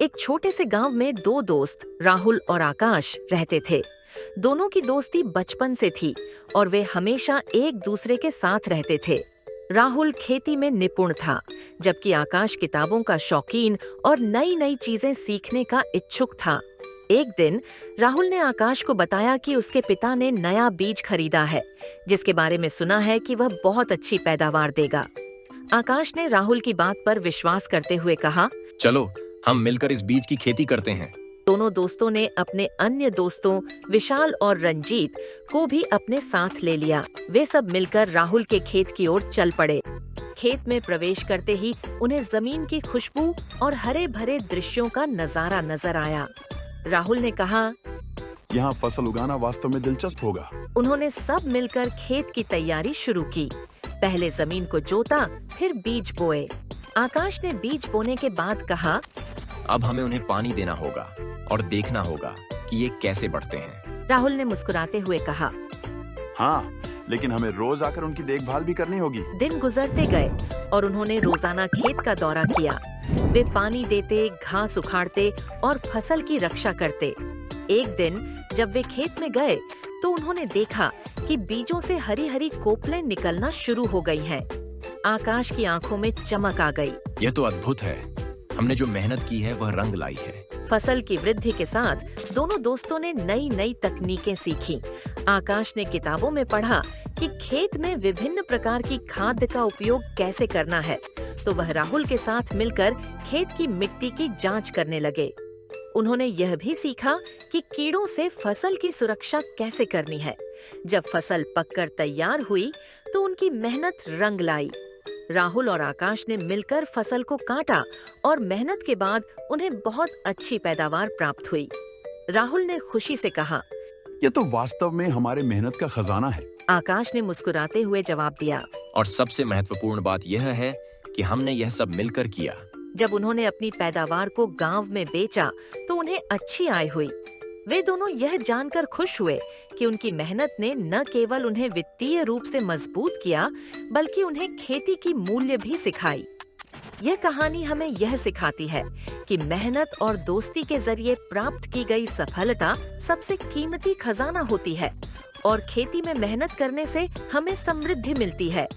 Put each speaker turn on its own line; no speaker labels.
एक छोटे से गांव में दो दोस्त राहुल और आकाश रहते थे। दोनों की दोस्ती बचपन से थी और वे हमेशा एक दूसरे के साथ रहते थे। राहुल खेती में निपुण था, जबकि आकाश किताबों का शौकीन और नई नई चीजें सीखने का इच्छुक था। एक दिन राहुल ने आकाश को बताया कि उसके पिता ने नया बीज खरीदा है, जिसके बारे में सुना है कि वह बहुत अच्छी पैदावार देगा। आकाश ने राहुल की बात पर विश्वास करते हुए कहा,
चलो हम मिलकर इस बीज की खेती करते हैं।
दोनों दोस्तों ने अपने अन्य दोस्तों विशाल और रंजीत को भी अपने साथ ले लिया। वे सब मिलकर राहुल के खेत की ओर चल पड़े। खेत में प्रवेश करते ही उन्हें जमीन की खुशबू और हरे भरे दृश्यों का नजारा नजर आया। राहुल ने कहा,
यहाँ फसल उगाना वास्तव में दिलचस्प होगा।
उन्होंने सब मिलकर खेत की तैयारी शुरू की। पहले जमीन को जोता, फिर बीज बोए। आकाश ने बीज बोने के बाद कहा,
अब हमें उन्हें पानी देना होगा और देखना होगा कि ये कैसे बढ़ते हैं।
राहुल ने मुस्कुराते हुए कहा,
हाँ, लेकिन हमें रोज आकर उनकी देखभाल भी करनी होगी।
दिन गुजरते गए और उन्होंने रोजाना खेत का दौरा किया। वे पानी देते, घास उखाड़ते और फसल की रक्षा करते। एक दिन जब वे खेत में गए तो उन्होंने देखा कि बीजों से हरी हरी कोपलें निकलना शुरू हो गई हैं। आकाश की आंखों में चमक आ गई।
यह तो अद्भुत है। हमने जो मेहनत की है वह रंग लाई है।
फसल की वृद्धि के साथ दोनों दोस्तों ने नई नई तकनीकें सीखी। आकाश ने किताबों में पढ़ा कि खेत में विभिन्न प्रकार की खाद का उपयोग कैसे करना है, तो वह राहुल के साथ मिलकर खेत की मिट्टी की जांच करने लगे। उन्होंने यह भी सीखा कि कीड़ों से फसल की सुरक्षा कैसे करनी है। जब फसल पककर तैयार हुई तो उनकी मेहनत रंग लाई। राहुल और आकाश ने मिलकर फसल को काटा और मेहनत के बाद उन्हें बहुत अच्छी पैदावार प्राप्त हुई। राहुल ने खुशी से कहा,
ये तो वास्तव में हमारे मेहनत का खजाना है।
आकाश ने मुस्कुराते हुए जवाब दिया।
और सबसे महत्वपूर्ण बात यह है कि हमने यह सब मिलकर किया।
जब उन्होंने अपनी पैदावार को गांव में बेचा तो उन्हें अच्छी आय हुई। वे दोनों यह जानकर खुश हुए कि उनकी मेहनत ने न केवल उन्हें वित्तीय रूप से मजबूत किया, बल्कि उन्हें खेती की मूल्य भी सिखाई। यह कहानी हमें यह सिखाती है कि मेहनत और दोस्ती के जरिए प्राप्त की गई सफलता सबसे कीमती खजाना होती है और खेती में मेहनत करने से हमें समृद्धि मिलती है।